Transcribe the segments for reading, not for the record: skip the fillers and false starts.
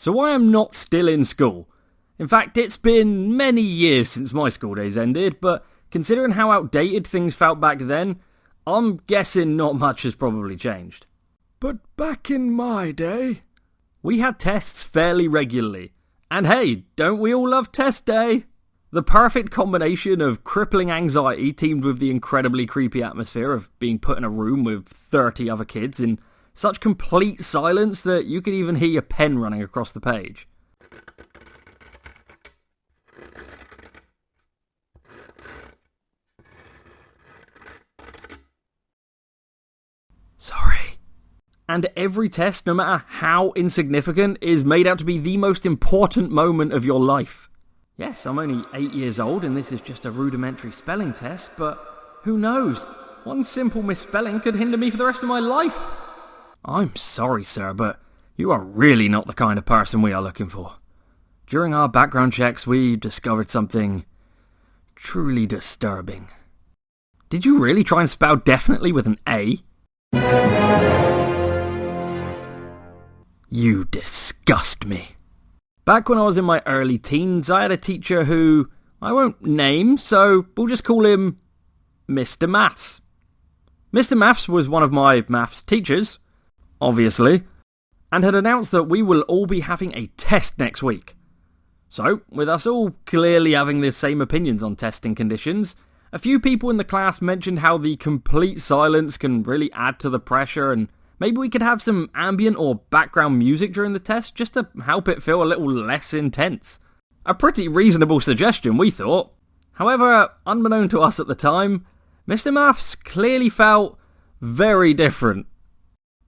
So I am not still in school. In fact, it's been many years since my school days ended, but considering how outdated things felt back then, I'm guessing not much has probably changed. But back in my day, we had tests fairly regularly. And hey, don't we all love test day? The perfect combination of crippling anxiety teamed with the incredibly creepy atmosphere of being put in a room with 30 other kids in such complete silence that you could even hear your pen running across the page. Sorry. And every test, no matter how insignificant, is made out to be the most important moment of your life. Yes, I'm only 8 years old and this is just a rudimentary spelling test, but who knows? One simple misspelling could hinder me for the rest of my life. I'm sorry, sir, but you are really not the kind of person we are looking for. During our background checks, we discovered something truly disturbing. Did you really try and spell definitely with an A? You disgust me. Back when I was in my early teens, I had a teacher who I won't name, so we'll just call him Mr. Maths. Mr. Maths was one of my maths teachers, obviously, and had announced that we will all be having a test next week. So, with us all clearly having the same opinions on testing conditions, a few people in the class mentioned how the complete silence can really add to the pressure, and maybe we could have some ambient or background music during the test just to help it feel a little less intense. A pretty reasonable suggestion, we thought. However, unbeknown to us at the time, Mr. Maths clearly felt very different.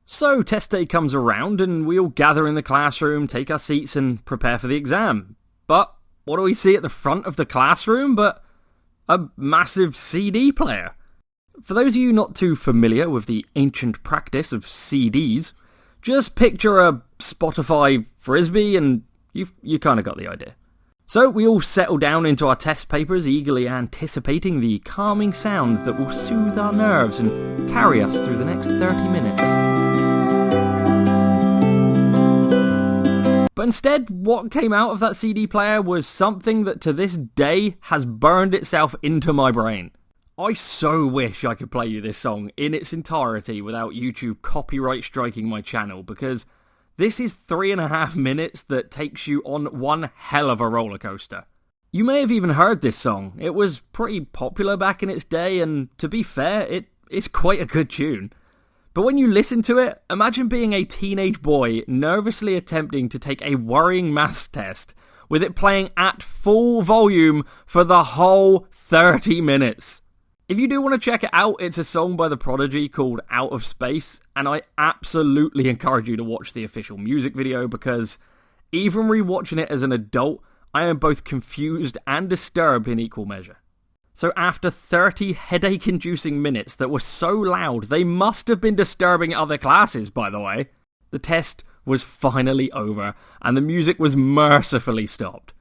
So test day comes around and we all gather in the classroom, take our seats and prepare for the exam. But what do we see at the front of the classroom but a massive CD player? For those of you not too familiar with the ancient practice of CDs, just picture a Spotify Frisbee and you kind of got the idea. So we all settle down into our test papers, eagerly anticipating the calming sounds that will soothe our nerves and carry us through the next 30 minutes. But instead, what came out of that CD player was something that to this day has burned itself into my brain. I so wish I could play you this song in its entirety without YouTube copyright striking my channel, because this is 3.5 minutes that takes you on one hell of a roller coaster. You may have even heard this song. It was pretty popular back in its day, and to be fair, it's quite a good tune. But when you listen to it, imagine being a teenage boy nervously attempting to take a worrying maths test with it playing at full volume for the whole 30 minutes. If you do want to check it out, it's a song by The Prodigy called Out of Space, and I absolutely encourage you to watch the official music video because even rewatching it as an adult, I am both confused and disturbed in equal measure. So after 30 headache-inducing minutes that were so loud, they must have been disturbing other classes, by the way, the test was finally over and the music was mercifully stopped.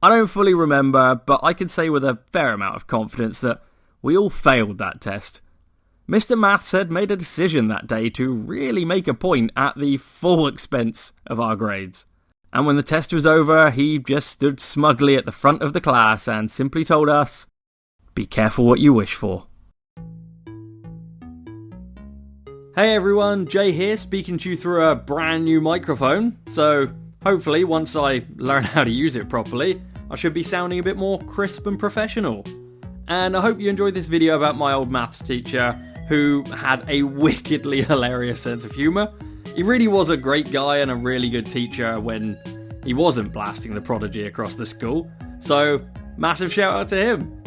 I don't fully remember, but I can say with a fair amount of confidence that we all failed that test. Mr. Maths had made a decision that day to really make a point at the full expense of our grades. And when the test was over, he just stood smugly at the front of the class and simply told us, "Be careful what you wish for." Hey everyone, Jay here, speaking to you through a brand new microphone. So hopefully once I learn how to use it properly, I should be sounding a bit more crisp and professional. And I hope you enjoyed this video about my old maths teacher who had a wickedly hilarious sense of humour. He really was a great guy and a really good teacher when he wasn't blasting The Prodigy across the school. So massive shout out to him.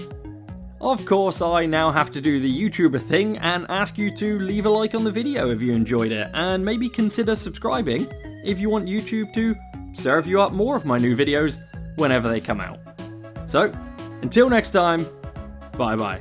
Of course, I now have to do the YouTuber thing and ask you to leave a like on the video if you enjoyed it, and maybe consider subscribing if you want YouTube to serve you up more of my new videos whenever they come out. So, until next time, bye bye.